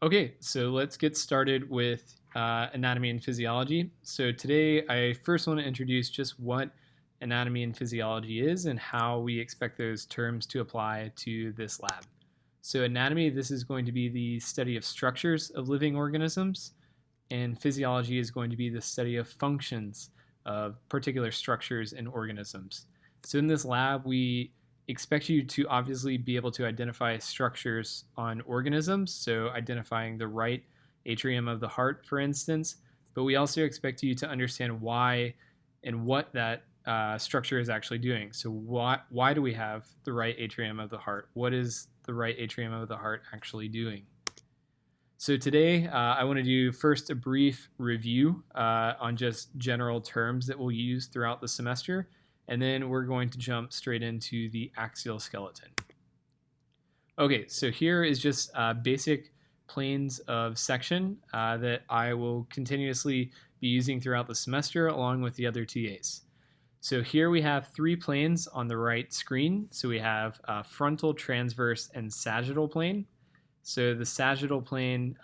Okay, so let's get started with anatomy and physiology. So today I first want to introduce just what anatomy and physiology is and how we expect those terms to apply to this lab. So anatomy, this is going to be the study of structures of living organisms, and physiology is going to be the study of functions of particular structures in organisms. So in this lab, we expect you to obviously be able to identify structures on organisms, so identifying the right atrium of the heart, for instance, but we also expect you to understand why and what that structure is actually doing. So why do we have the right atrium of the heart? What is the right atrium of the heart actually doing? So today I want to do first a brief review on just general terms that we'll use throughout the semester, and then we're going to jump straight into the axial skeleton. Okay, so here is just basic planes of section that I will continuously be using throughout the semester along with the other TAs. So here we have three planes on the right screen. So we have frontal, transverse, and sagittal plane. So the sagittal plane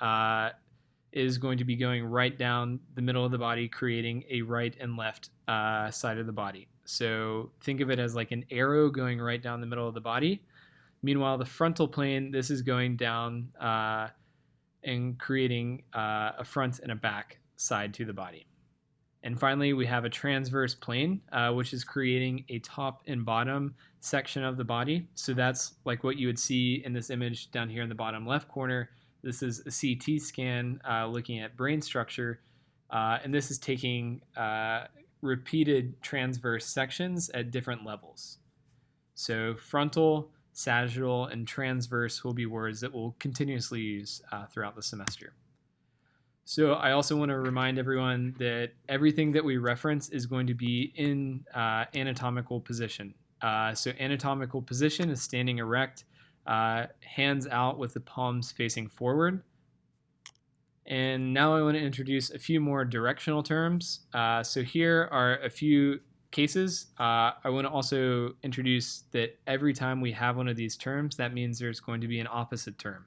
is going to be going right down the middle of the body, creating a right and left side of the body. So think of it as like an arrow going right down the middle of the body. Meanwhile, the frontal plane, this is going down and creating a front and a back side to the body. And finally, we have a transverse plane, which is creating a top and bottom section of the body. So that's like what you would see in this image down here in the bottom left corner. This is a CT scan looking at brain structure, and this is taking repeated transverse sections at different levels. So frontal, sagittal, and transverse will be words that we'll continuously use throughout the semester. So I also want to remind everyone that everything that we reference is going to be in anatomical position. So anatomical position is standing erect, hands out with the palms facing forward. And now I want to introduce a few more directional terms. So here are a few cases. I want to also introduce that every time we have one of these terms, that means there's going to be an opposite term.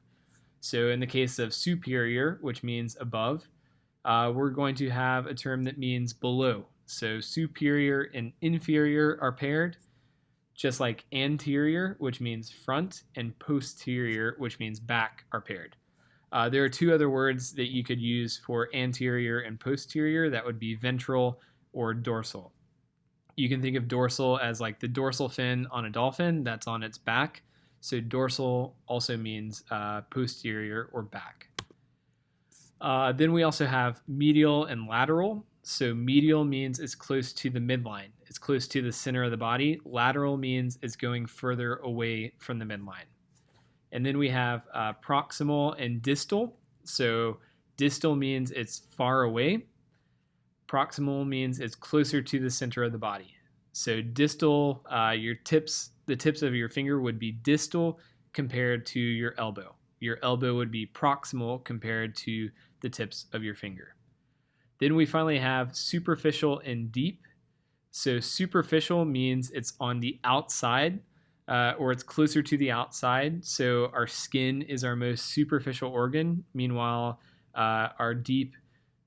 So in the case of superior, which means above, we're going to have a term that means below. So superior and inferior are paired, just like anterior, which means front, and posterior, which means back, are paired. There are two other words that you could use for anterior and posterior. That would be ventral or dorsal. You can think of dorsal as like the dorsal fin on a dolphin that's on its back. So dorsal also means posterior or back. Then we also have medial and lateral. So medial means it's close to the midline. It's close to the center of the body. Lateral means it's going further away from the midline. And then we have proximal and distal. So distal means it's far away. Proximal means it's closer to the center of the body. So distal, the tips of your finger would be distal compared to your elbow. Your elbow would be proximal compared to the tips of your finger. Then we finally have superficial and deep. So superficial means it's on the outside, or it's closer to the outside. So our skin is our most superficial organ. Meanwhile, our deep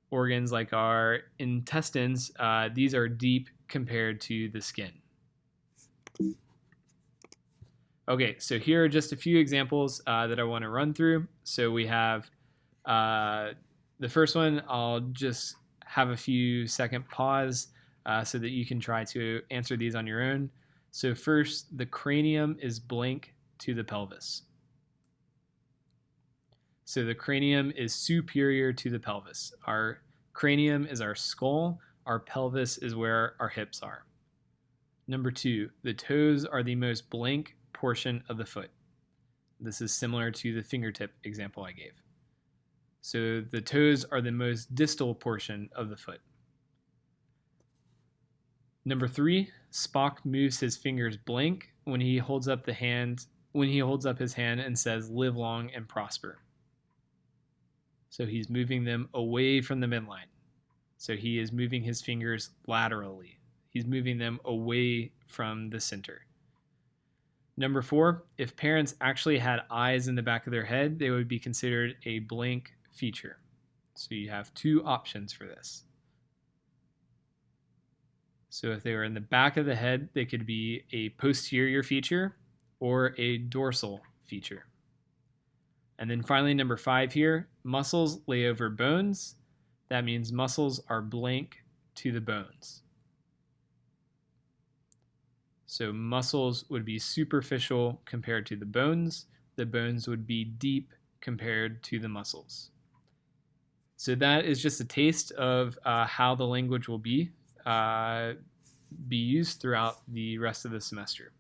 organs like our intestines, these are deep compared to the skin. Okay, so here are just a few examples that I want to run through. So we have the first one. I'll just have a few second pause so that you can try to answer these on your own. So first, the cranium is blank to the pelvis. So the cranium is superior to the pelvis. Our cranium is our skull. Our pelvis is where our hips are. Number two, the toes are the most blank portion of the foot. This is similar to the fingertip example I gave. So the toes are the most distal portion of the foot. Number three, Spock moves his fingers blank when he holds up his hand and says, "Live long and prosper." So he's moving them away from the midline. So he is moving his fingers laterally. He's moving them away from the center. Number 4, if parents actually had eyes in the back of their head, they would be considered a blank feature. So you have two options for this. So if they were in the back of the head, they could be a posterior feature or a dorsal feature. And then finally, number 5 here, muscles lay over bones. That means muscles are blank to the bones. So muscles would be superficial compared to the bones. The bones would be deep compared to the muscles. So that is just a taste of how the language will be used throughout the rest of the semester.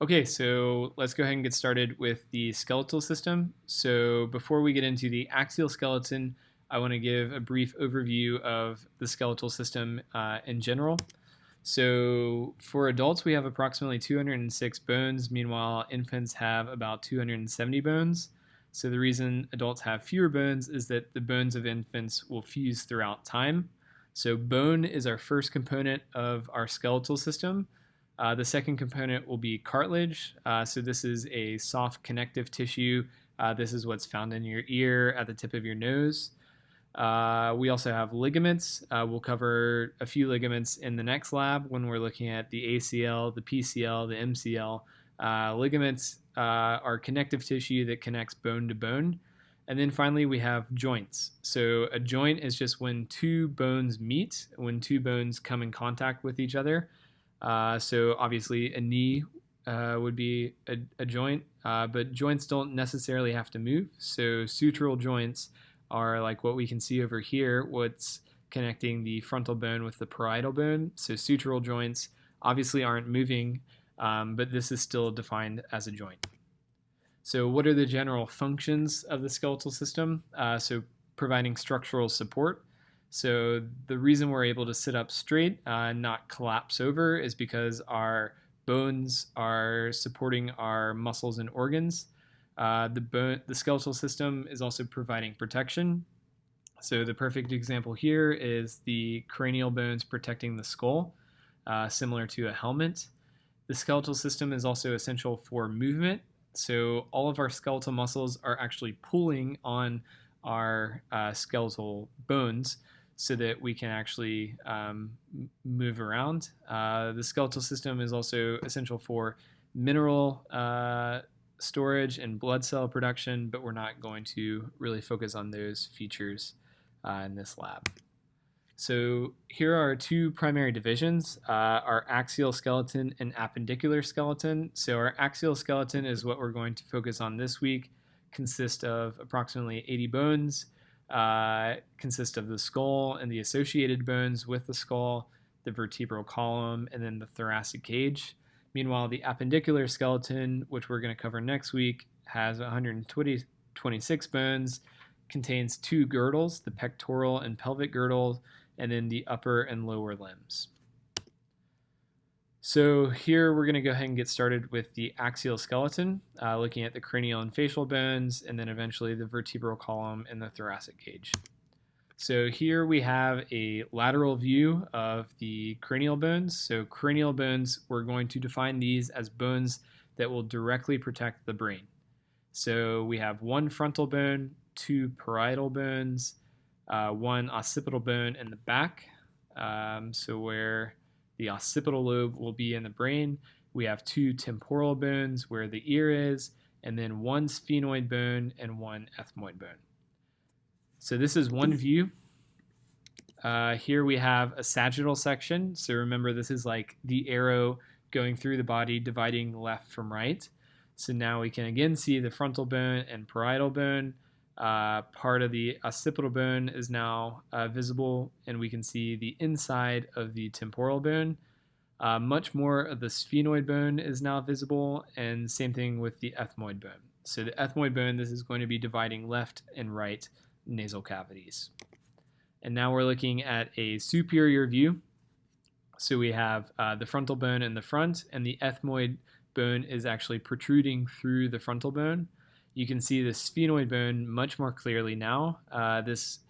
Okay, so let's go ahead and get started with the skeletal system. So before we get into the axial skeleton, I want to give a brief overview of the skeletal system in general. So for adults, we have approximately 206 bones. Meanwhile, infants have about 270 bones. So the reason adults have fewer bones is that the bones of infants will fuse throughout time. So bone is our first component of our skeletal system. The second component will be cartilage. So this is a soft connective tissue. This is what's found in your ear at the tip of your nose. We also have ligaments. We'll cover a few ligaments in the next lab when we're looking at the ACL, the PCL, the MCL. Ligaments are connective tissue that connects bone to bone. And then finally, we have joints. So a joint is just when two bones meet, when two bones come in contact with each other. So obviously a knee would be a joint, but joints don't necessarily have to move. So sutural joints are like what we can see over here, what's connecting the frontal bone with the parietal bone. So sutural joints obviously aren't moving, but this is still defined as a joint. So what are the general functions of the skeletal system? So providing structural support. So the reason we're able to sit up straight, not collapse over, is because our bones are supporting our muscles and organs. The skeletal system is also providing protection. So the perfect example here is the cranial bones protecting the skull, similar to a helmet. The skeletal system is also essential for movement. So all of our skeletal muscles are actually pulling on our skeletal bones so that we can actually move around. The skeletal system is also essential for mineral storage and blood cell production, but we're not going to really focus on those features in this lab. So here are two primary divisions, our axial skeleton and appendicular skeleton. So our axial skeleton is what we're going to focus on this week, consists of approximately 80 bones, consists of the skull and the associated bones with the skull, the vertebral column, and then the thoracic cage. Meanwhile, the appendicular skeleton, which we're going to cover next week, has 126 bones, contains two girdles, the pectoral and pelvic girdle, and then the upper and lower limbs. So here we're going to go ahead and get started with the axial skeleton, looking at the cranial and facial bones, and then eventually the vertebral column and the thoracic cage. So here we have a lateral view of the cranial bones. So cranial bones, we're going to define these as bones that will directly protect the brain. So we have one frontal bone, two parietal bones, one occipital bone in the back. So where the occipital lobe will be in the brain, we have two temporal bones where the ear is, and then one sphenoid bone and one ethmoid bone. So this is one view. Here we have a sagittal section. So remember, this is like the arrow going through the body, dividing left from right. So now we can again see the frontal bone and parietal bone. Part of the occipital bone is now visible, and we can see the inside of the temporal bone. Much more of the sphenoid bone is now visible, and same thing with the ethmoid bone. So the ethmoid bone, this is going to be dividing left and right nasal cavities. And now we're looking at a superior view. So we have the frontal bone in the front, and the ethmoid bone is actually protruding through the frontal bone. You can see the sphenoid bone much more clearly now. This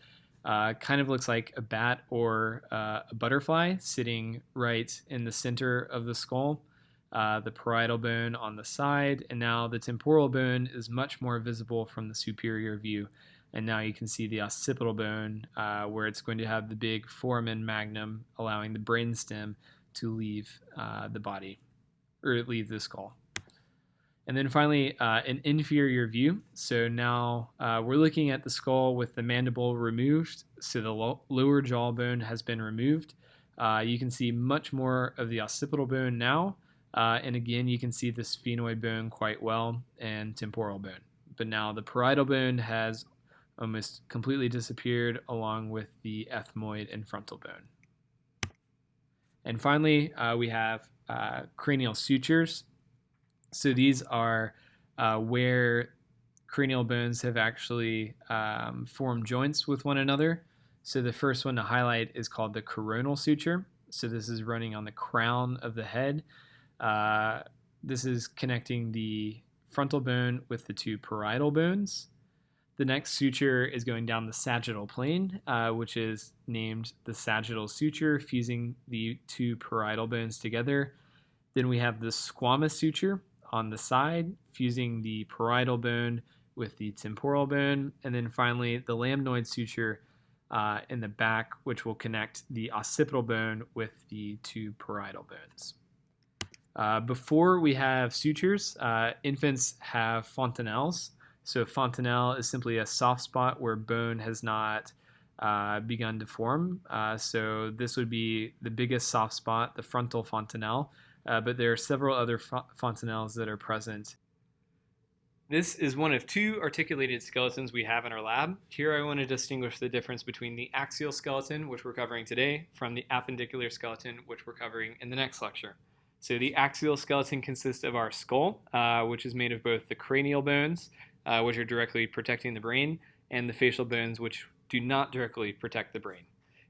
kind of looks like a bat or a butterfly sitting right in the center of the skull. the parietal bone on the side, and now the temporal bone is much more visible from the superior view. And now you can see the occipital bone where it's going to have the big foramen magnum, allowing the brainstem to leave the body, or leave the skull. And then finally, an inferior view. So now we're looking at the skull with the mandible removed, so the lower jawbone has been removed. You can see much more of the occipital bone now, and again, you can see the sphenoid bone quite well and temporal bone. But now the parietal bone has almost completely disappeared, along with the ethmoid and frontal bone. And finally, we have cranial sutures. So these are where cranial bones have actually formed joints with one another. So the first one to highlight is called the coronal suture. So this is running on the crown of the head. This is connecting the frontal bone with the two parietal bones. The next suture is going down the sagittal plane, which is named the sagittal suture, fusing the two parietal bones together. Then we have the squamous suture on the side, fusing the parietal bone with the temporal bone. And then finally, the lambdoid suture in the back, which will connect the occipital bone with the two parietal bones. Before we have sutures, infants have fontanelles. So fontanelle is simply a soft spot where bone has not begun to form. So this would be the biggest soft spot, the frontal fontanelle, but there are several other fontanelles that are present. This is one of two articulated skeletons we have in our lab. Here I want to distinguish the difference between the axial skeleton, which we're covering today, from the appendicular skeleton, which we're covering in the next lecture. So the axial skeleton consists of our skull, which is made of both the cranial bones, which are directly protecting the brain, and the facial bones, which do not directly protect the brain.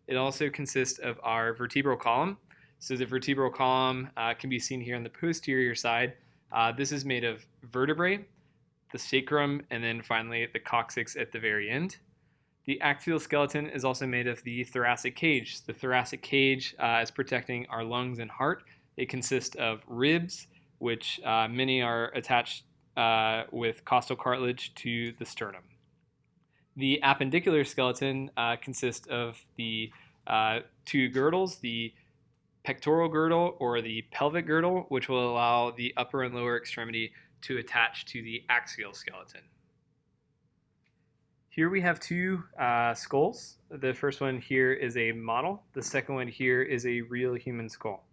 It also consists of our vertebral column. So the vertebral column can be seen here on the posterior side. This is made of vertebrae, the sacrum, and then finally the coccyx at the very end. The axial skeleton is also made of the thoracic cage. The thoracic cage is protecting our lungs and heart. It consists of ribs, which many are attached with costal cartilage to the sternum. The appendicular skeleton consists of the two girdles, the pectoral girdle or the pelvic girdle, which will allow the upper and lower extremity to attach to the axial skeleton. Here we have two skulls. The first one here is a model. The second one here is a real human skull.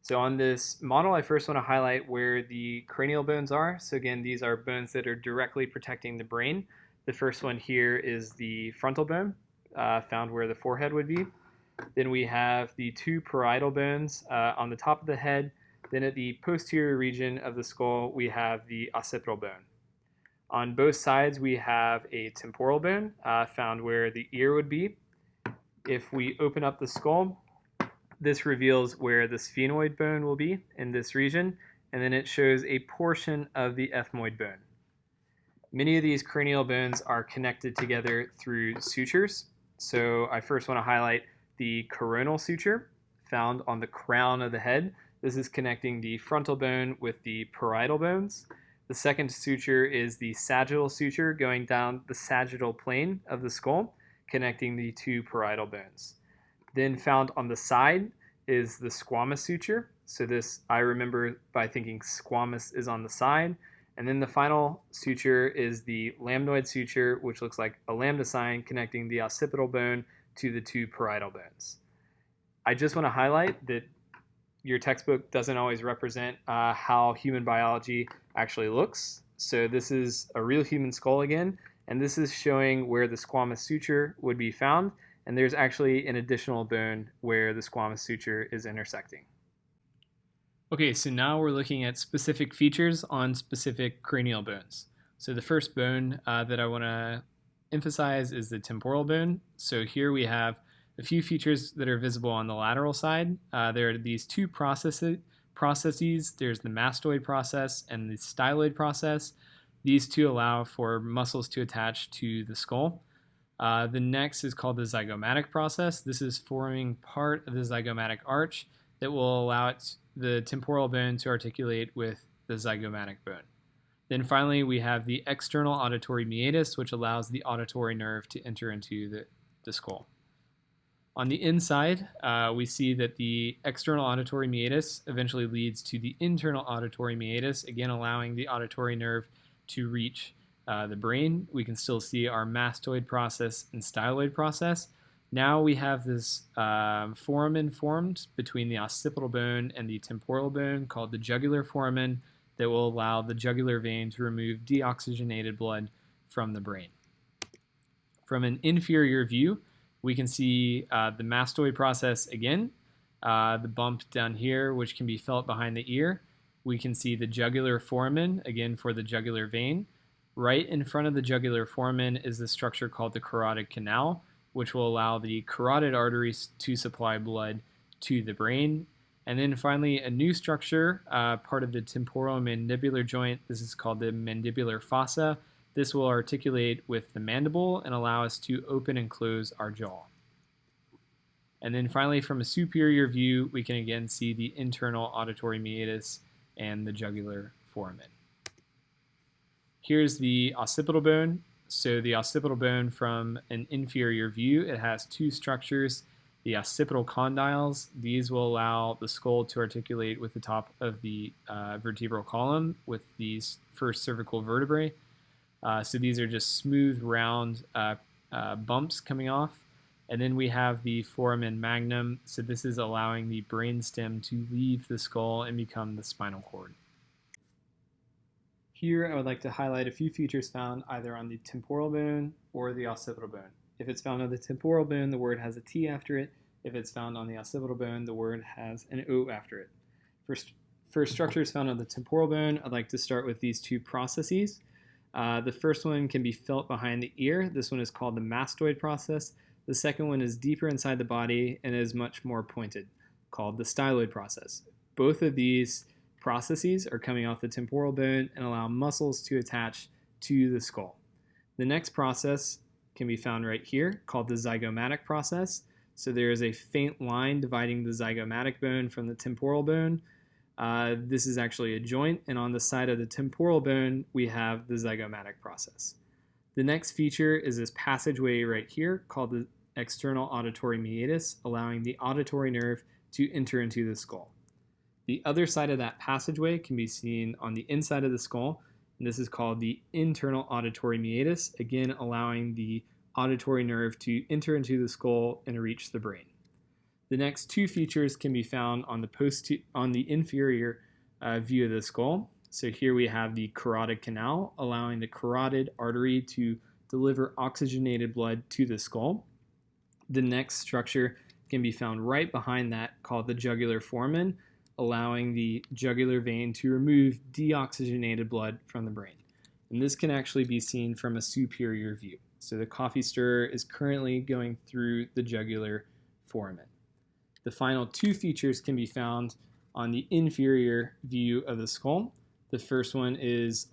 So on this model, I first want to highlight where the cranial bones are. So again, these are bones that are directly protecting the brain. The first one here is the frontal bone, found where the forehead would be. Then we have the two parietal bones on the top of the head. Then at the posterior region of the skull, we have the occipital bone. On both sides, we have a temporal bone, found where the ear would be. If we open up the skull, this reveals where the sphenoid bone will be in this region, and then it shows a portion of the ethmoid bone. Many of these cranial bones are connected together through sutures. So I first want to highlight the coronal suture found on the crown of the head. This is connecting the frontal bone with the parietal bones. The second suture is the sagittal suture going down the sagittal plane of the skull, connecting the two parietal bones. Then found on the side is the squamous suture. So this I remember by thinking squamous is on the side. And then the final suture is the lambdoid suture, which looks like a lambda sign connecting the occipital bone to the two parietal bones. I just want to highlight that your textbook doesn't always represent how human biology actually looks. So this is a real human skull again, and this is showing where the squamous suture would be found. And there's actually an additional bone where the squamous suture is intersecting. Okay, so now we're looking at specific features on specific cranial bones. So the first bone that I want to emphasize is the temporal bone. So here we have a few features that are visible on the lateral side. There are these two processes. There's the mastoid process and the styloid process. These two allow for muscles to attach to the skull. The next is called the zygomatic process. This is forming part of the zygomatic arch that will allow the temporal bone to articulate with the zygomatic bone. Then finally, we have the external auditory meatus, which allows the auditory nerve to enter into the skull. On the inside, we see that the external auditory meatus eventually leads to the internal auditory meatus, again allowing the auditory nerve to reach the brain. We can still see our mastoid process and styloid process. Now we have this foramen formed between the occipital bone and the temporal bone called the jugular foramen that will allow the jugular vein to remove deoxygenated blood from the brain. From an inferior view, we can see the mastoid process again, the bump down here, which can be felt behind the ear. We can see the jugular foramen, again for the jugular vein. Right in front of the jugular foramen is the structure called the carotid canal, which will allow the carotid arteries to supply blood to the brain. And then finally, a new structure, part of the temporomandibular joint. This is called the mandibular fossa. This will articulate with the mandible and allow us to open and close our jaw. And then finally, from a superior view, we can again see the internal auditory meatus and the jugular foramen. Here's the occipital bone. So the occipital bone from an inferior view, it has two structures. The occipital condyles, these will allow the skull to articulate with the top of the vertebral column with these first cervical vertebrae. So these are just smooth, round bumps coming off. And then we have the foramen magnum. So this is allowing the brainstem to leave the skull and become the spinal cord. Here I would like to highlight a few features found either on the temporal bone or the occipital bone. If it's found on the temporal bone, the word has a T after it. If it's found on the occipital bone, the word has an O after it. For structures found on the temporal bone, I'd like to start with these two processes. The first one can be felt behind the ear. This one is called the mastoid process. The second one is deeper inside the body and is much more pointed, called the styloid process. Both of these processes are coming off the temporal bone and allow muscles to attach to the skull. The next process can be found right here, called the zygomatic process. So there is a faint line dividing the zygomatic bone from the temporal bone. This is actually a joint, and on the side of the temporal bone, we have the zygomatic process. The next feature is this passageway right here called the external auditory meatus, allowing the auditory nerve to enter into the skull. The other side of that passageway can be seen on the inside of the skull, and this is called the internal auditory meatus, again allowing the auditory nerve to enter into the skull and reach the brain. The next two features can be found on the inferior view of the skull. So here we have the carotid canal, allowing the carotid artery to deliver oxygenated blood to the skull. The next structure can be found right behind that, called the jugular foramen, allowing the jugular vein to remove deoxygenated blood from the brain. And this can actually be seen from a superior view. So the coffee stirrer is currently going through the jugular foramen. The final two features can be found on the inferior view of the skull. The first one is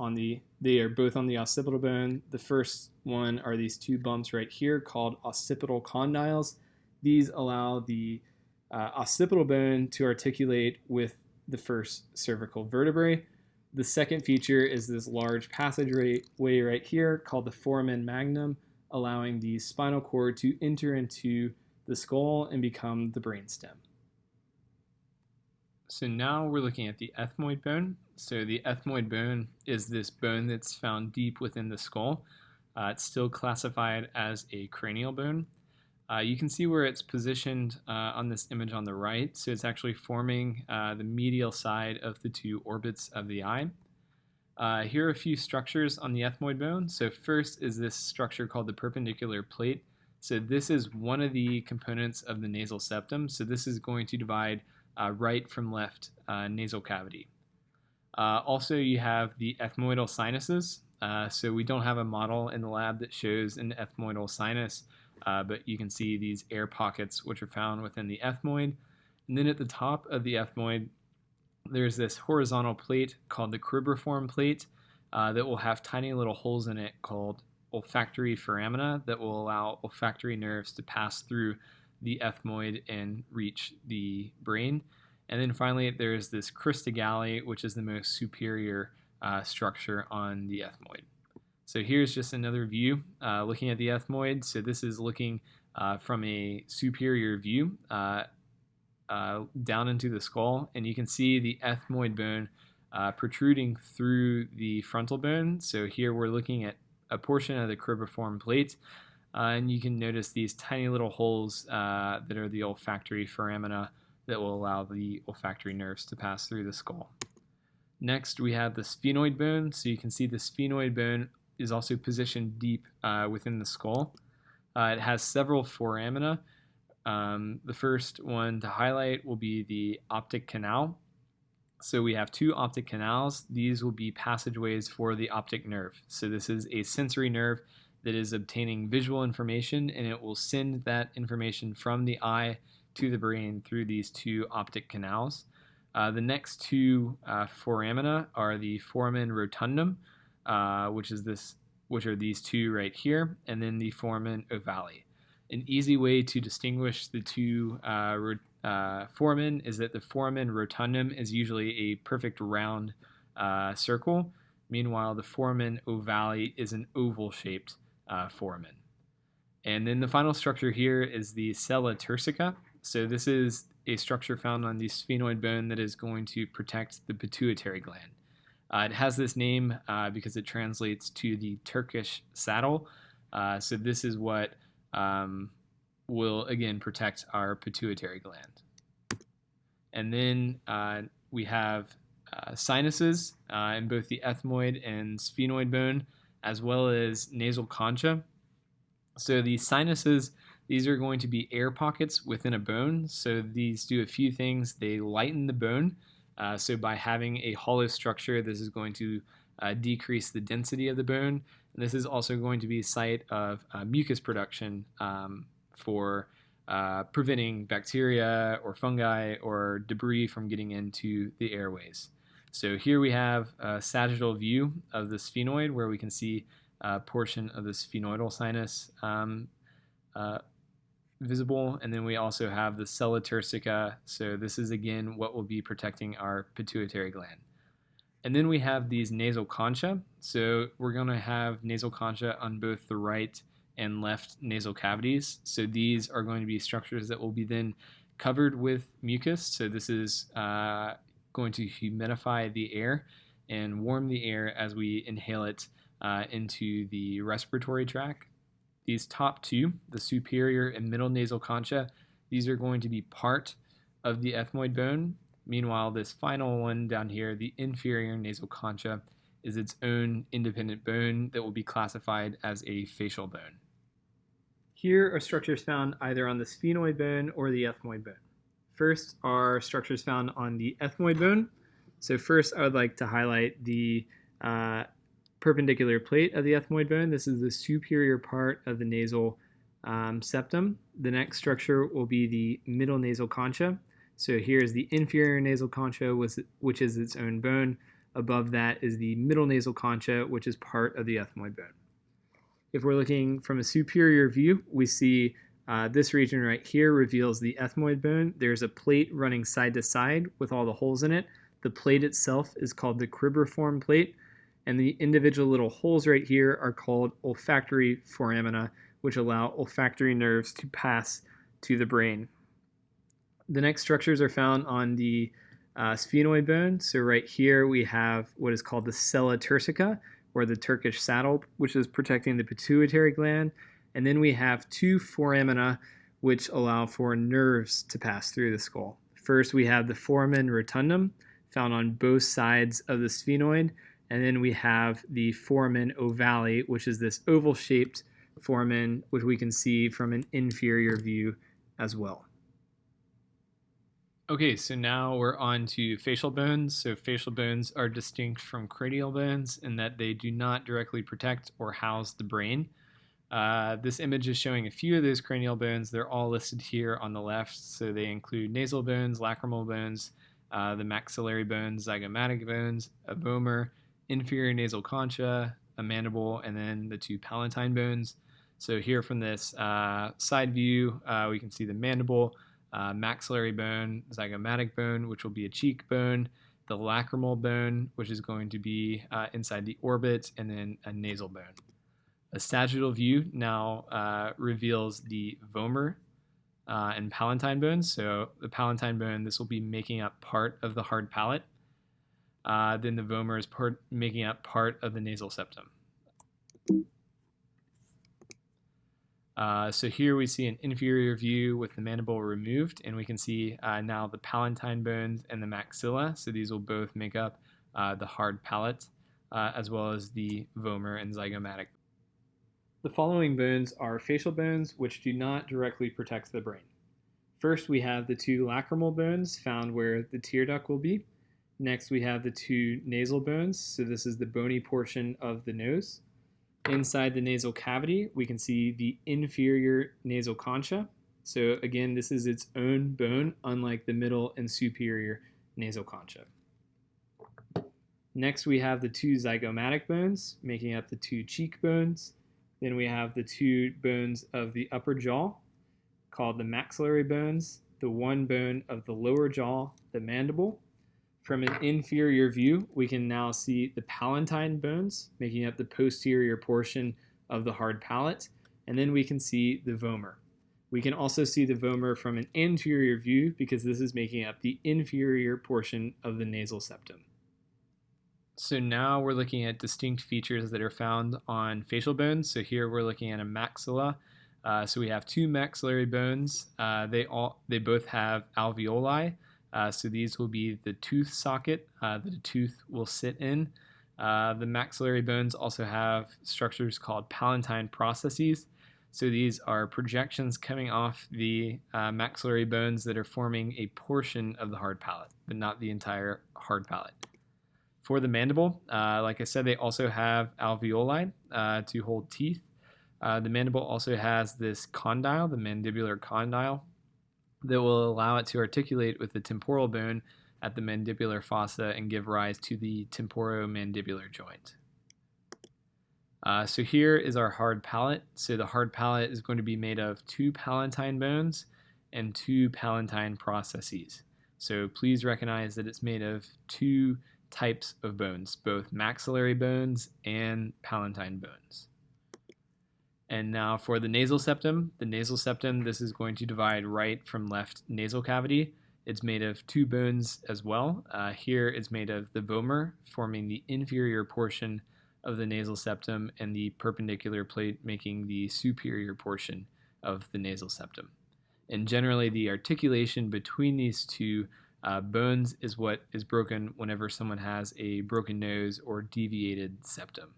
they are both on the occipital bone. The first one are these two bumps right here called occipital condyles. These allow the occipital bone to articulate with the first cervical vertebrae. The second feature is this large passageway right here called the foramen magnum, allowing the spinal cord to enter into the skull and become the brainstem. So now we're looking at the ethmoid bone. So the ethmoid bone is this bone that's found deep within the skull. It's still classified as a cranial bone. You can see where it's positioned on this image on the right. So it's actually forming the medial side of the two orbits of the eye. Here are a few structures on the ethmoid bone. So first is this structure called the perpendicular plate. So this is one of the components of the nasal septum. So this is going to divide right from left nasal cavity. Also, you have the ethmoidal sinuses. So we don't have a model in the lab that shows an ethmoidal sinus, but you can see these air pockets which are found within the ethmoid. And then at the top of the ethmoid, there's this horizontal plate called the cribriform plate that will have tiny little holes in it called olfactory foramina that will allow olfactory nerves to pass through the ethmoid and reach the brain. And then finally, there's this crista galli, which is the most superior structure on the ethmoid. So here's just another view looking at the ethmoid. So this is looking from a superior view down into the skull, and you can see the ethmoid bone protruding through the frontal bone. So here we're looking at a portion of the cribriform plate, and you can notice these tiny little holes that are the olfactory foramina that will allow the olfactory nerves to pass through the skull. Next, we have the sphenoid bone. So you can see the sphenoid bone is also positioned deep within the skull. It has several foramina. The first one to highlight will be the optic canal. So we have two optic canals. These will be passageways for the optic nerve. So this is a sensory nerve that is obtaining visual information, and it will send that information from the eye to the brain through these two optic canals. The next two foramina are the foramen rotundum, which are these two right here, and then the foramen ovale. An easy way to distinguish the two foramen is that the foramen rotundum is usually a perfect round circle. Meanwhile, the foramen ovale is an oval-shaped foramen. And then the final structure here is the sella turcica. So this is a structure found on the sphenoid bone that is going to protect the pituitary gland. It has this name because it translates to the Turkish saddle. So this is what will, again, protect our pituitary gland. And then we have sinuses in both the ethmoid and sphenoid bone, as well as nasal concha. So the sinuses, these are going to be air pockets within a bone. So these do a few things. They lighten the bone. So by having a hollow structure, this is going to decrease the density of the bone. And this is also going to be a site of mucus production for preventing bacteria or fungi or debris from getting into the airways. So here we have a sagittal view of the sphenoid, where we can see a portion of the sphenoidal sinus visible, and then we also have the sella turcica. So this is, again, what will be protecting our pituitary gland. And then we have these nasal concha. So we're going to have nasal concha on both the right and left nasal cavities. So these are going to be structures that will be then covered with mucus. So this is going to humidify the air and warm the air as we inhale it into the respiratory tract. These top two, the superior and middle nasal concha, these are going to be part of the ethmoid bone. Meanwhile, this final one down here, the inferior nasal concha, is its own independent bone that will be classified as a facial bone. Here are structures found either on the sphenoid bone or the ethmoid bone. First are structures found on the ethmoid bone. So first, I would like to highlight the perpendicular plate of the ethmoid bone. This is the superior part of the nasal septum. The next structure will be the middle nasal concha. So here's the inferior nasal concha, which is its own bone. Above that is the middle nasal concha, which is part of the ethmoid bone. If we're looking from a superior view, we see this region right here reveals the ethmoid bone. There's a plate running side to side with all the holes in it. The plate itself is called the cribriform plate, and the individual little holes right here are called olfactory foramina, which allow olfactory nerves to pass to the brain. The next structures are found on the sphenoid bone. So right here we have what is called the sella turcica, or the Turkish saddle, which is protecting the pituitary gland. And then we have two foramina, which allow for nerves to pass through the skull. First, we have the foramen rotundum, found on both sides of the sphenoid. And then we have the foramen ovale, which is this oval-shaped foramen, which we can see from an inferior view as well. Okay, so now we're on to facial bones. So facial bones are distinct from cranial bones in that they do not directly protect or house the brain. This image is showing a few of those cranial bones. They're all listed here on the left. So they include nasal bones, lacrimal bones, the maxillary bones, zygomatic bones, a vomer, inferior nasal concha, a mandible, and then the two palatine bones. So here from this side view, we can see the mandible. maxillary bone, zygomatic bone, which will be a cheekbone, the lacrimal bone, which is going to be inside the orbit, and then a nasal bone. A sagittal view now reveals the vomer and palatine bones. So the palatine bone, this will be making up part of the hard palate. Then the vomer is making up part of the nasal septum. So here we see an inferior view with the mandible removed, and we can see now the palatine bones and the maxilla. So these will both make up the hard palate, as well as the vomer and zygomatic. The following bones are facial bones, which do not directly protect the brain. First, we have the two lacrimal bones found where the tear duct will be. Next, we have the two nasal bones. So this is the bony portion of the nose. Inside the nasal cavity, we can see the inferior nasal concha. So again, this is its own bone, unlike the middle and superior nasal concha. Next, we have the two zygomatic bones, making up the two cheekbones. Then we have the two bones of the upper jaw, called the maxillary bones, the one bone of the lower jaw, the mandible. From an inferior view, we can now see the palatine bones, making up the posterior portion of the hard palate, and then we can see the vomer. We can also see the vomer from an anterior view because this is making up the inferior portion of the nasal septum. So now we're looking at distinct features that are found on facial bones. So here we're looking at a maxilla. So we have two maxillary bones. They both have alveoli. So these will be the tooth socket that a tooth will sit in. The maxillary bones also have structures called palatine processes. So these are projections coming off the maxillary bones that are forming a portion of the hard palate, but not the entire hard palate. For the mandible, like I said, they also have alveoli to hold teeth. The mandible also has this condyle, the mandibular condyle, that will allow it to articulate with the temporal bone at the mandibular fossa and give rise to the temporomandibular joint. So here is our hard palate. So the hard palate is going to be made of two palatine bones and two palatine processes. So please recognize that it's made of two types of bones, both maxillary bones and palatine bones. And now for the nasal septum, this is going to divide right from left nasal cavity. It's made of two bones as well. Here it's made of the vomer, forming the inferior portion of the nasal septum, and the perpendicular plate making the superior portion of the nasal septum. And generally the articulation between these two bones is what is broken whenever someone has a broken nose or deviated septum.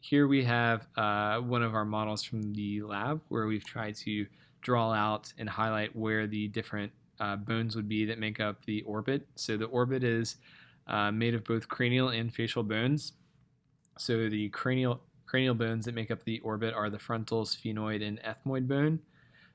Here we have one of our models from the lab where we've tried to draw out and highlight where the different bones would be that make up the orbit. So the orbit is made of both cranial and facial bones. So the cranial bones that make up the orbit are the frontal, sphenoid, and ethmoid bone.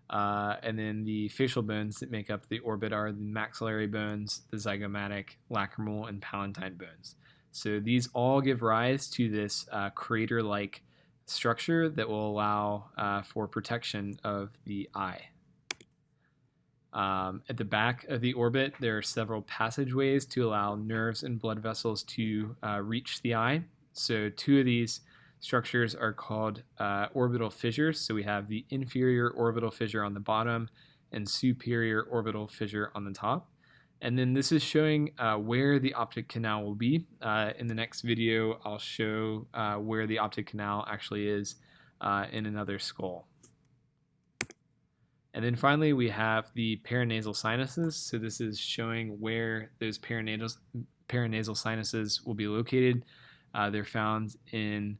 And then the facial bones that make up the orbit are the maxillary bones, the zygomatic, lacrimal, and palatine bones. So these all give rise to this crater-like structure that will allow for protection of the eye. At the back of the orbit, there are several passageways to allow nerves and blood vessels to reach the eye. So two of these structures are called orbital fissures. So we have the inferior orbital fissure on the bottom and superior orbital fissure on the top. And then this is showing where the optic canal will be. In the next video, I'll show where the optic canal actually is in another skull. And then finally, we have the paranasal sinuses. So this is showing where those paranasal sinuses will be located. They're found in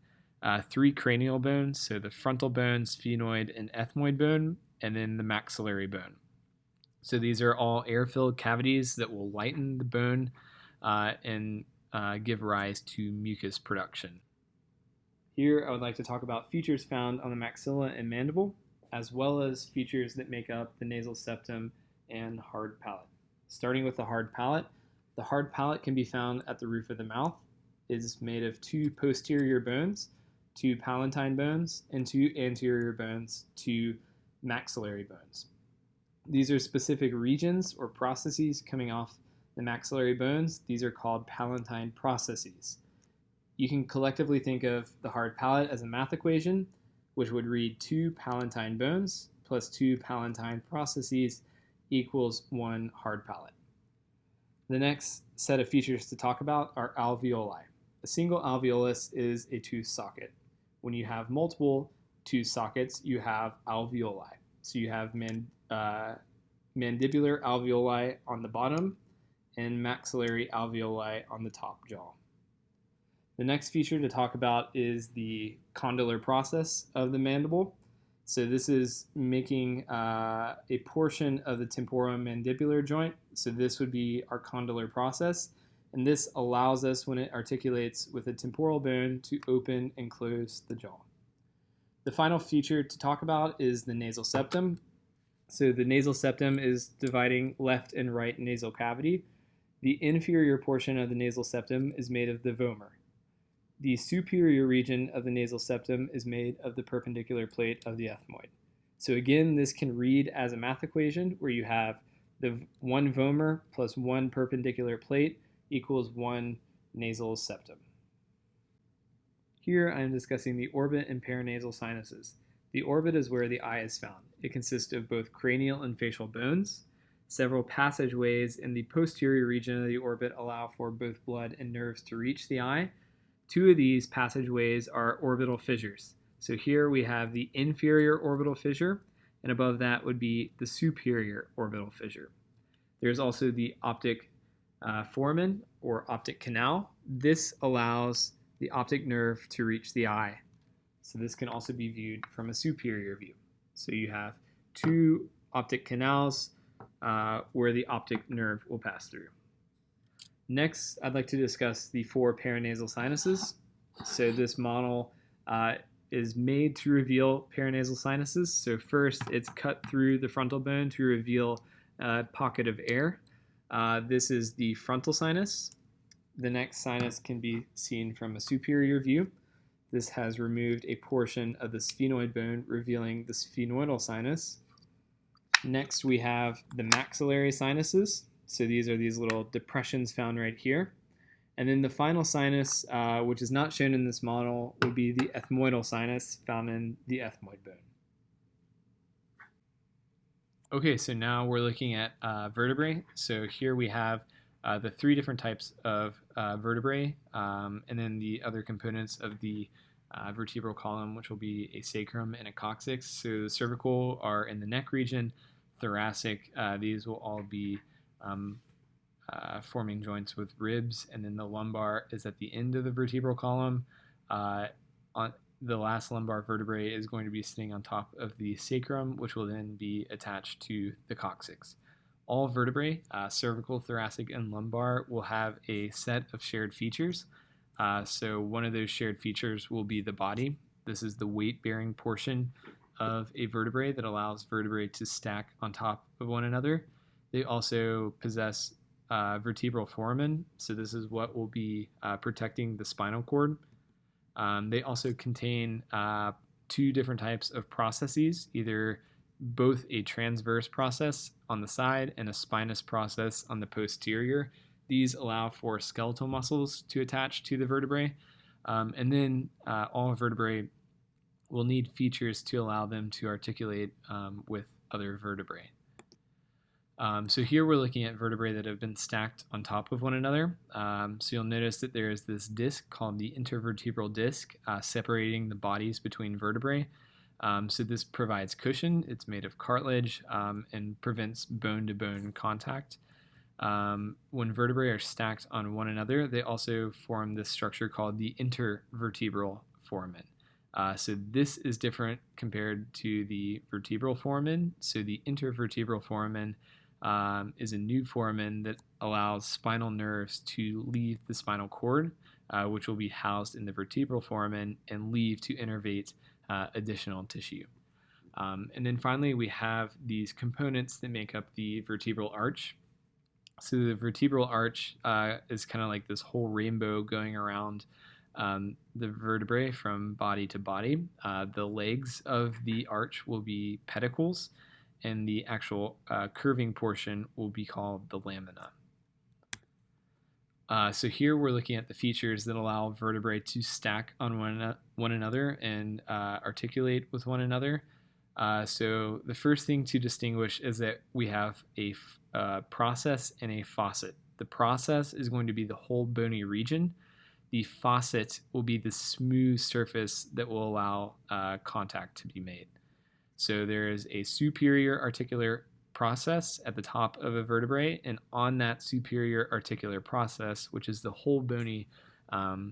three cranial bones, so the frontal bone, sphenoid, and ethmoid bone, and then the maxillary bone. So these are all air-filled cavities that will lighten the bone and give rise to mucus production. Here I would like to talk about features found on the maxilla and mandible, as well as features that make up the nasal septum and hard palate. Starting with the hard palate can be found at the roof of the mouth. It is made of two posterior bones, two palatine bones, and two anterior bones, two maxillary bones. These are specific regions or processes coming off the maxillary bones. These are called palatine processes. You can collectively think of the hard palate as a math equation, which would read 2 palatine bones plus 2 palatine processes equals 1 hard palate. The next set of features to talk about are alveoli. A single alveolus is a tooth socket. When you have multiple tooth sockets, you have alveoli. So you have mandibular alveoli on the bottom and maxillary alveoli on the top jaw. The next feature to talk about is the condylar process of the mandible. So this is making a portion of the temporomandibular joint. So this would be our condylar process. And this allows us, when it articulates with a temporal bone, to open and close the jaw. The final feature to talk about is the nasal septum. So the nasal septum is dividing left and right nasal cavity. The inferior portion of the nasal septum is made of the vomer. The superior region of the nasal septum is made of the perpendicular plate of the ethmoid. So again, this can read as a math equation where you have the 1 vomer plus 1 perpendicular plate equals 1 nasal septum. Here I am discussing the orbit and paranasal sinuses. The orbit is where the eye is found. It consists of both cranial and facial bones. Several passageways in the posterior region of the orbit allow for both blood and nerves to reach the eye. 2 of these passageways are orbital fissures. So here we have the inferior orbital fissure, and above that would be the superior orbital fissure. There's also the optic foramen or optic canal. This allows the optic nerve to reach the eye. So this can also be viewed from a superior view. So you have 2 optic canals where the optic nerve will pass through. Next, I'd like to discuss the 4 paranasal sinuses. So this model is made to reveal paranasal sinuses. So first, it's cut through the frontal bone to reveal a pocket of air. This is the frontal sinus. The next sinus can be seen from a superior view. This has removed a portion of the sphenoid bone, revealing the sphenoidal sinus. Next, we have the maxillary sinuses. So these are these little depressions found right here. And then the final sinus, which is not shown in this model, would be the ethmoidal sinus found in the ethmoid bone. Okay, so now we're looking at vertebrae. So here we have the 3 different types of vertebrae, and then the other components of the vertebral column, which will be a sacrum and a coccyx. So the cervical are in the neck region, thoracic, these will all be forming joints with ribs, and then the lumbar is at the end of the vertebral column. On the last lumbar vertebrae is going to be sitting on top of the sacrum, which will then be attached to the coccyx. All vertebrae, cervical, thoracic, and lumbar, will have a set of shared features. So one of those shared features will be the body. This is the weight-bearing portion of a vertebrae that allows vertebrae to stack on top of one another. They also possess vertebral foramen, so this is what will be protecting the spinal cord. They also contain 2 different types of processes, either both a transverse process on the side and a spinous process on the posterior. These allow for skeletal muscles to attach to the vertebrae, and then all vertebrae will need features to allow them to articulate with other vertebrae. So here we're looking at vertebrae that have been stacked on top of one another. So you'll notice that there is this disc called the intervertebral disc separating the bodies between vertebrae. So this provides cushion. It's made of cartilage and prevents bone-to-bone contact. When vertebrae are stacked on one another, they also form this structure called the intervertebral foramen. So this is different compared to the vertebral foramen. So the intervertebral foramen is a new foramen that allows spinal nerves to leave the spinal cord, which will be housed in the vertebral foramen and leave to innervate additional tissue. And then finally, we have these components that make up the vertebral arch. So the vertebral arch is kind of like this whole rainbow going around the vertebrae from body to body. The legs of the arch will be pedicles, and the actual curving portion will be called the lamina. So here we're looking at the features that allow vertebrae to stack on one another and articulate with one another. So the first thing to distinguish is that we have a process and a faucet. The process is going to be the whole bony region. The faucet will be the smooth surface that will allow contact to be made. So there is a superior articular process at the top of a vertebrae, and on that superior articular process, which is the whole bony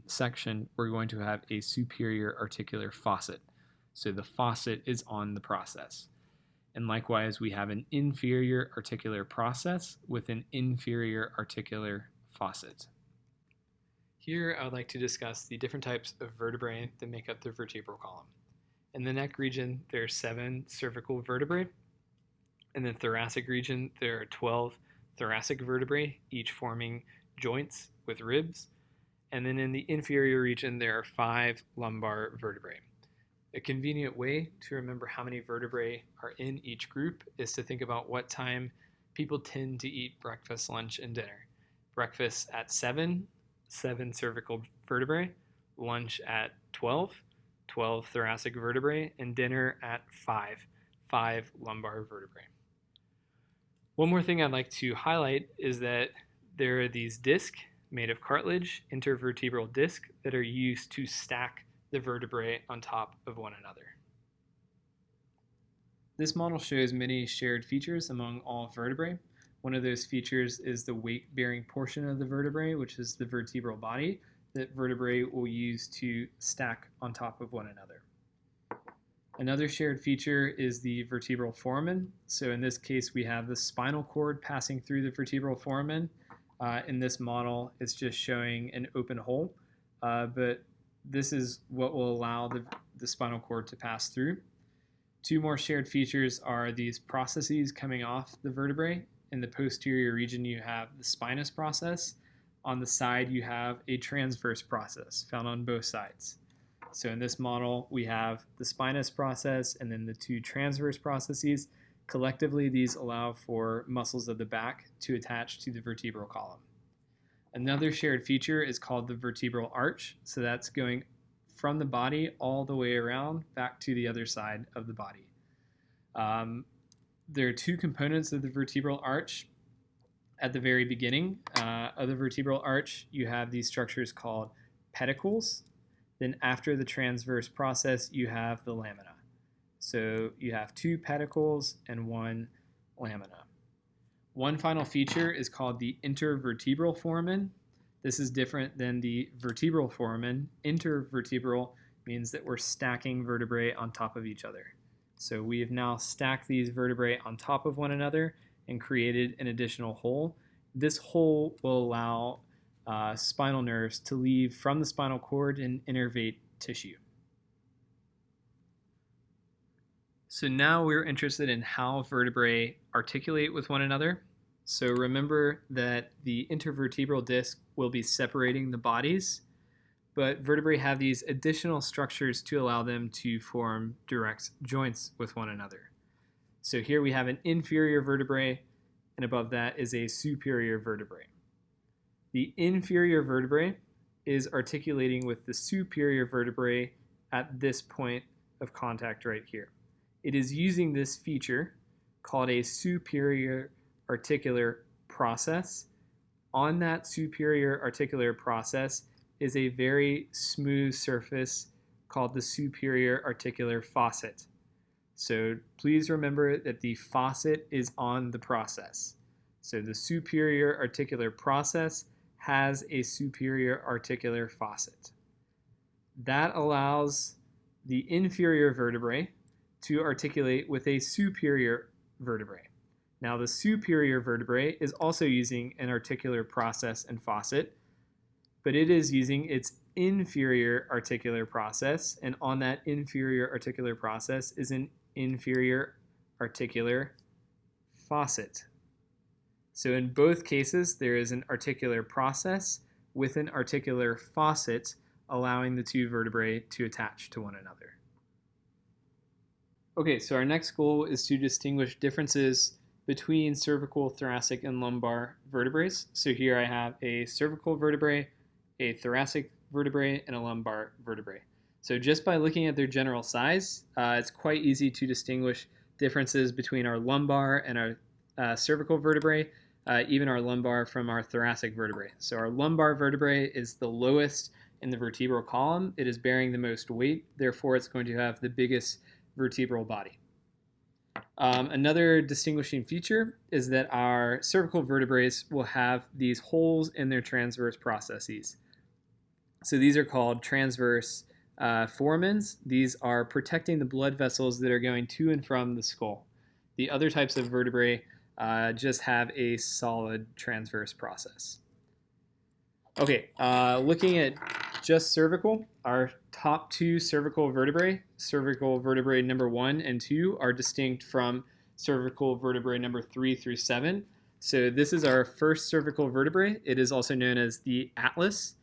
section, we're going to have a superior articular faucet. So the faucet is on the process. And likewise, we have an inferior articular process with an inferior articular faucet. Here, I would like to discuss the different types of vertebrae that make up the vertebral column. In the neck region, there are 7 cervical vertebrae. In the thoracic region, there are 12 thoracic vertebrae, each forming joints with ribs. And then in the inferior region, there are 5 lumbar vertebrae. A convenient way to remember how many vertebrae are in each group is to think about what time people tend to eat breakfast, lunch, and dinner. Breakfast at 7 cervical vertebrae, lunch at 12 thoracic vertebrae, and dinner at 5 lumbar vertebrae. One more thing I'd like to highlight is that there are these discs made of cartilage, intervertebral discs, that are used to stack the vertebrae on top of one another. This model shows many shared features among all vertebrae. One of those features is the weight-bearing portion of the vertebrae, which is the vertebral body that vertebrae will use to stack on top of one another. Another shared feature is the vertebral foramen. So in this case, we have the spinal cord passing through the vertebral foramen. In this model, it's just showing an open hole, but this is what will allow the spinal cord to pass through. 2 more shared features are these processes coming off the vertebrae. In the posterior region, you have the spinous process. On the side, you have a transverse process found on both sides. So in this model, we have the spinous process and then the 2 transverse processes. Collectively, these allow for muscles of the back to attach to the vertebral column. Another shared feature is called the vertebral arch. So that's going from the body all the way around back to the other side of the body. There are 2 components of the vertebral arch. At the very beginning of the vertebral arch, you have these structures called pedicles. Then after the transverse process, you have the lamina. So you have 2 pedicles and 1 lamina. One final feature is called the intervertebral foramen. This is different than the vertebral foramen. Intervertebral means that we're stacking vertebrae on top of each other. So we have now stacked these vertebrae on top of one another and created an additional hole. This hole will allow spinal nerves to leave from the spinal cord and innervate tissue. So now we're interested in how vertebrae articulate with one another. So remember that the intervertebral disc will be separating the bodies, but vertebrae have these additional structures to allow them to form direct joints with one another. So here we have an inferior vertebrae, and above that is a superior vertebrae. The inferior vertebrae is articulating with the superior vertebrae at this point of contact right here. It is using this feature called a superior articular process. On that superior articular process is a very smooth surface called the superior articular faucet. So please remember that the faucet is on the process. So the superior articular process has a superior articular faucet. That allows the inferior vertebrae to articulate with a superior vertebrae. Now the superior vertebrae is also using an articular process and faucet, but it is using its inferior articular process, and on that inferior articular process is an inferior articular faucet. So in both cases, there is an articular process with an articular faucet allowing the 2 vertebrae to attach to one another. Okay, so our next goal is to distinguish differences between cervical, thoracic, and lumbar vertebrae. So here I have a cervical vertebrae, a thoracic vertebrae, and a lumbar vertebrae. So just by looking at their general size, it's quite easy to distinguish differences between our lumbar and our cervical vertebrae, even our lumbar from our thoracic vertebrae. So our lumbar vertebrae is the lowest in the vertebral column. It is bearing the most weight, therefore it's going to have the biggest vertebral body. Another distinguishing feature is that our cervical vertebrae will have these holes in their transverse processes. So these are called transverse foramens. These are protecting the blood vessels that are going to and from the skull. The other types of vertebrae just have a solid transverse process. Okay, looking at just cervical, our top two cervical vertebrae number 1 and 2 are distinct from cervical vertebrae number 3 through 7. So this is our first cervical vertebrae. It is also known as the atlas.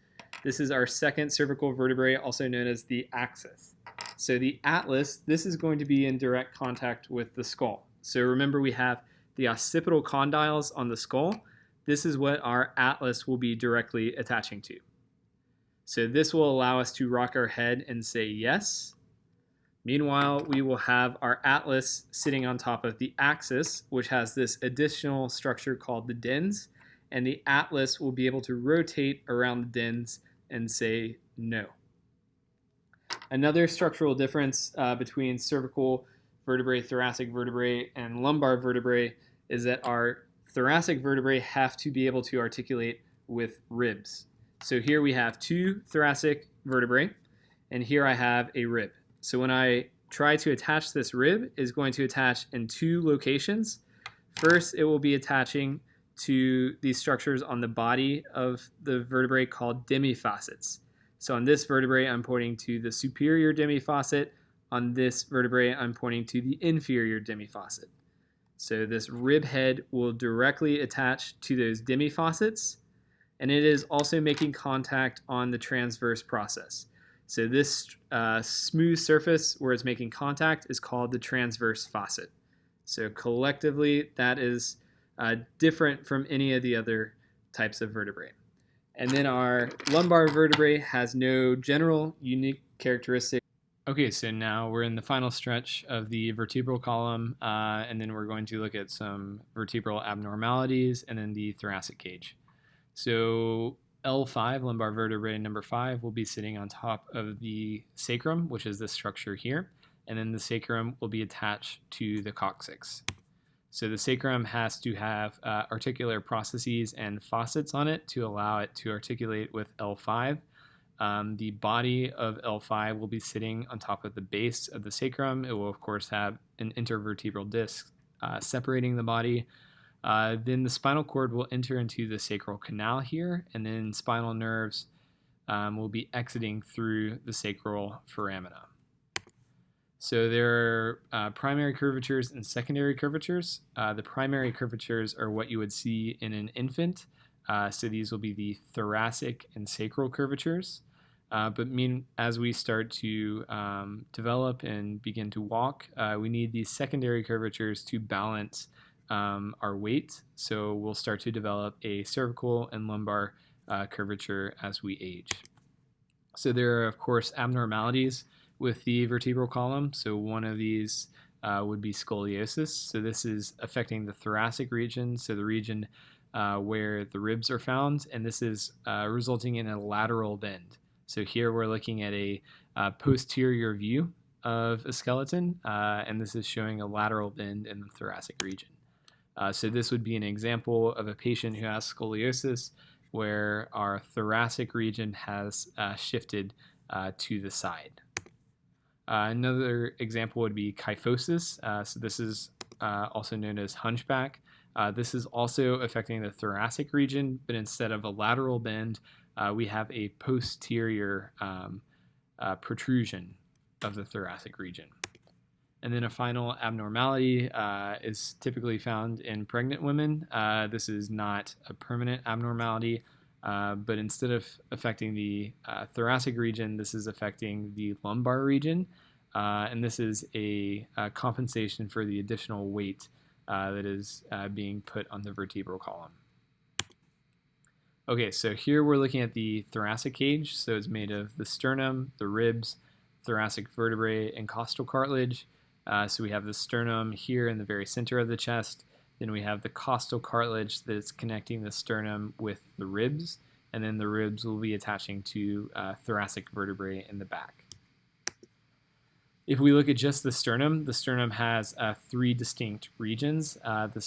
This is our second cervical vertebrae, also known as the axis. So the atlas, this is going to be in direct contact with the skull. So remember we have the occipital condyles on the skull. This is what our atlas will be directly attaching to. So this will allow us to rock our head and say yes. Meanwhile, we will have our atlas sitting on top of the axis, which has this additional structure called the dens, and the atlas will be able to rotate around the dens and say no. Another structural difference between cervical vertebrae, thoracic vertebrae, and lumbar vertebrae is that our thoracic vertebrae have to be able to articulate with ribs. So here we have two thoracic vertebrae, and here I have a rib. So when I try to attach this rib, it's going to attach in two locations. First, it will be attaching to these structures on the body of the vertebrae called demifacets. So on this vertebrae, I'm pointing to the superior demifacet. On this vertebrae, I'm pointing to the inferior demifacet. So this rib head will directly attach to those demifacets, and it is also making contact on the transverse process. So this smooth surface where it's making contact is called the transverse facet. So collectively, that is different from any of the other types of vertebrae. And then our lumbar vertebrae has no general unique characteristics. Okay, so now we're in the final stretch of the vertebral column, and then we're going to look at some vertebral abnormalities and then the thoracic cage. So L5, lumbar vertebrae number 5, will be sitting on top of the sacrum, which is this structure here, and then the sacrum will be attached to the coccyx. So the sacrum has to have articular processes and faucets on it to allow it to articulate with L5. The body of L5 will be sitting on top of the base of the sacrum. It will, of course, have an intervertebral disc separating the body. Then the spinal cord will enter into the sacral canal here, and then spinal nerves will be exiting through the sacral foramina. So there are primary curvatures and secondary curvatures. The primary curvatures are what you would see in an infant. So these will be the thoracic and sacral curvatures. But as we start to develop and begin to walk, we need these secondary curvatures to balance our weight. So we'll start to develop a cervical and lumbar curvature as we age. So there are, of course, abnormalities with the vertebral column. So one of these would be scoliosis. So this is affecting the thoracic region, so the region where the ribs are found, and this is resulting in a lateral bend. So here we're looking at a posterior view of a skeleton, and this is showing a lateral bend in the thoracic region. So this would be an example of a patient who has scoliosis where our thoracic region has shifted to the side. Another example would be kyphosis. So this is also known as hunchback. This is also affecting the thoracic region, but instead of a lateral bend, we have a posterior protrusion of the thoracic region. And then a final abnormality is typically found in pregnant women. This is not a permanent abnormality, but instead of affecting the thoracic region, this is affecting the lumbar region. and this is a compensation for the additional weight that is being put on the vertebral column. Okay, so here we're looking at the thoracic cage. So it's made of the sternum, the ribs, thoracic vertebrae, and costal cartilage. So we have the sternum here in the very center of the chest. Then we have the costal cartilage that is connecting the sternum with the ribs. And then the ribs will be attaching to thoracic vertebrae in the back. If we look at just the sternum has 3 distinct regions. The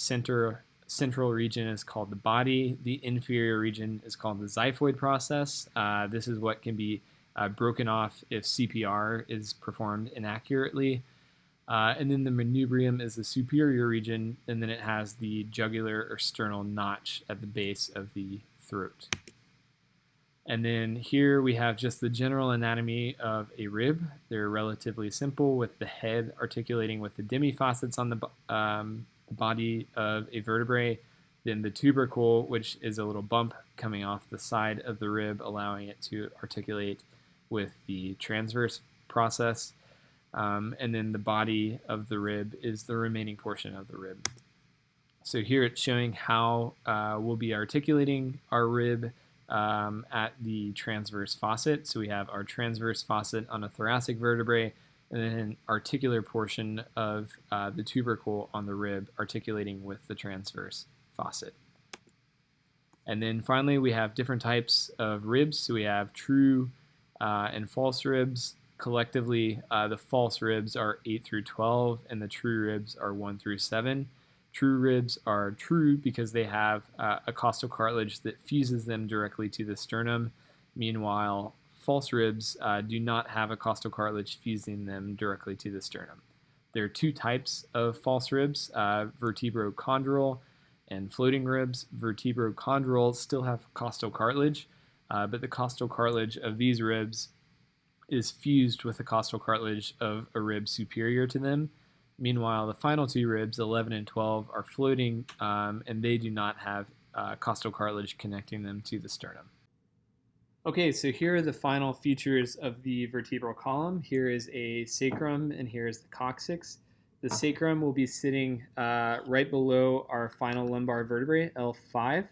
central region is called the body. The inferior region is called the xiphoid process. This is what can be broken off if CPR is performed inaccurately. And then the manubrium is the superior region, and then it has the jugular or sternal notch at the base of the throat. And then here we have just the general anatomy of a rib. They're relatively simple, with the head articulating with the demifaucets on the body of a vertebrae, then the tubercle, which is a little bump coming off the side of the rib, allowing it to articulate with the transverse process, and then the body of the rib is the remaining portion of the rib. So here it's showing how we'll be articulating our rib at the transverse facet. So we have our transverse facet on a thoracic vertebrae, and then an articular portion of the tubercle on the rib articulating with the transverse facet. And then finally we have different types of ribs. So we have true and false ribs. Collectively, the false ribs are 8 through 12, and the true ribs are 1 through 7. True ribs are true because they have a costal cartilage that fuses them directly to the sternum. Meanwhile, false ribs do not have a costal cartilage fusing them directly to the sternum. There are 2 types of false ribs, vertebrochondral and floating ribs. Vertebrochondral still have costal cartilage, but the costal cartilage of these ribs is fused with the costal cartilage of a rib superior to them. Meanwhile, the final 2 ribs, 11 and 12, are floating, and they do not have costal cartilage connecting them to the sternum. Okay, so here are the final features of the vertebral column. Here is a sacrum, and here is the coccyx. The sacrum will be sitting right below our final lumbar vertebrae, L5.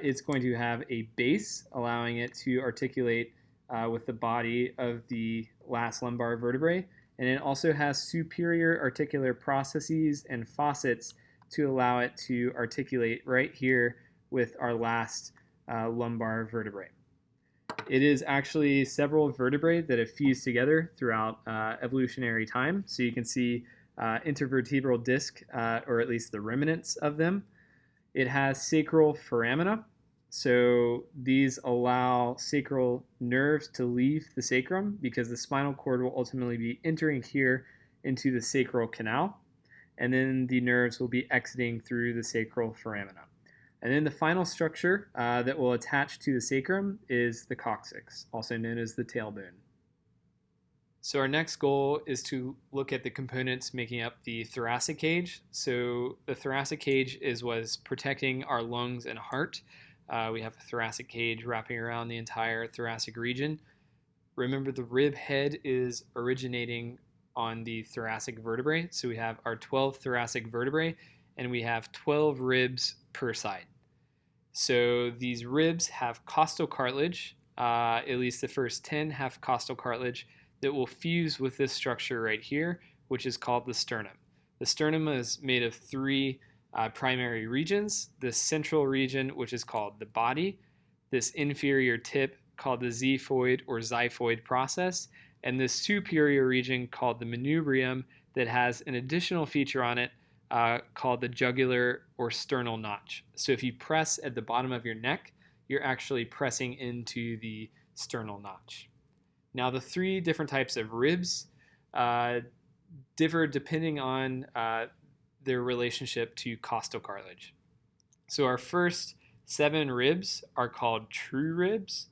It's going to have a base, allowing it to articulate with the body of the last lumbar vertebrae. And it also has superior articular processes and faucets to allow it to articulate right here with our last lumbar vertebrae. It is actually several vertebrae that have fused together throughout evolutionary time. So you can see intervertebral disc, or at least the remnants of them. It has sacral foramina. So these allow sacral nerves to leave the sacrum because the spinal cord will ultimately be entering here into the sacral canal, and then the nerves will be exiting through the sacral foramina. And then the final structure that will attach to the sacrum is the coccyx, also known as the tailbone. So our next goal is to look at the components making up the thoracic cage. So the thoracic cage is what is protecting our lungs and heart. We have a thoracic cage wrapping around the entire thoracic region. Remember, the rib head is originating on the thoracic vertebrae. So we have our 12 thoracic vertebrae, and we have 12 ribs per side. So these ribs have costal cartilage. At least the first 10 have costal cartilage that will fuse with this structure right here, which is called the sternum. The sternum is made of 3 primary regions: the central region, which is called the body, this inferior tip called the xiphoid or xiphoid process, and this superior region called the manubrium that has an additional feature on it called the jugular or sternal notch. So if you press at the bottom of your neck, you're actually pressing into the sternal notch. Now, the 3 different types of ribs differ depending on their relationship to costal cartilage. So our first 7 ribs are called true ribs.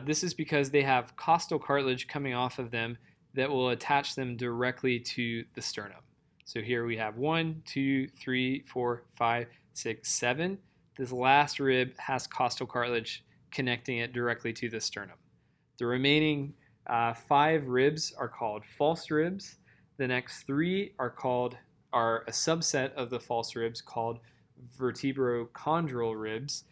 This is because they have costal cartilage coming off of them that will attach them directly to the sternum. So here we have 1, 2, 3, 4, 5, 6, 7. This last rib has costal cartilage connecting it directly to the sternum. The remaining 5 ribs are called false ribs. The next 3 are a subset of the false ribs called vertebrochondral ribs.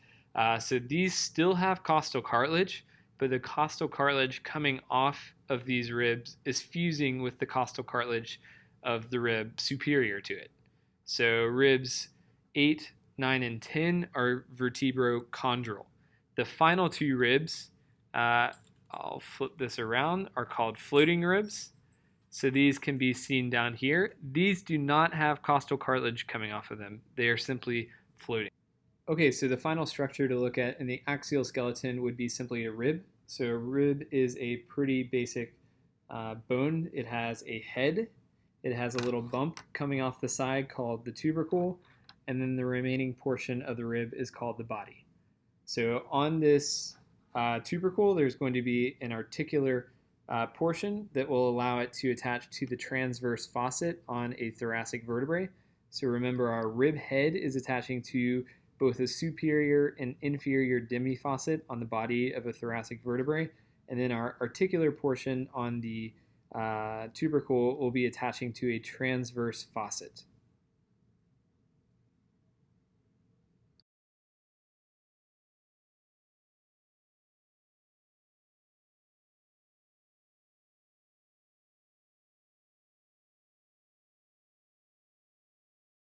So these still have costal cartilage, but the costal cartilage coming off of these ribs is fusing with the costal cartilage of the rib superior to it. So ribs 8, 9, and 10 are vertebrochondral. The final 2 ribs, I'll flip this around, are called floating ribs. So these can be seen down here. These do not have costal cartilage coming off of them. They are simply floating. Okay, so the final structure to look at in the axial skeleton would be simply a rib. So a rib is a pretty basic bone. It has a head. It has a little bump coming off the side called the tubercle, and then the remaining portion of the rib is called the body. So on this tubercle, there's going to be an articular portion that will allow it to attach to the transverse facet on a thoracic vertebrae. So remember, our rib head is attaching to both a superior and inferior demifacet on the body of a thoracic vertebrae, and then our articular portion on the tubercle will be attaching to a transverse facet.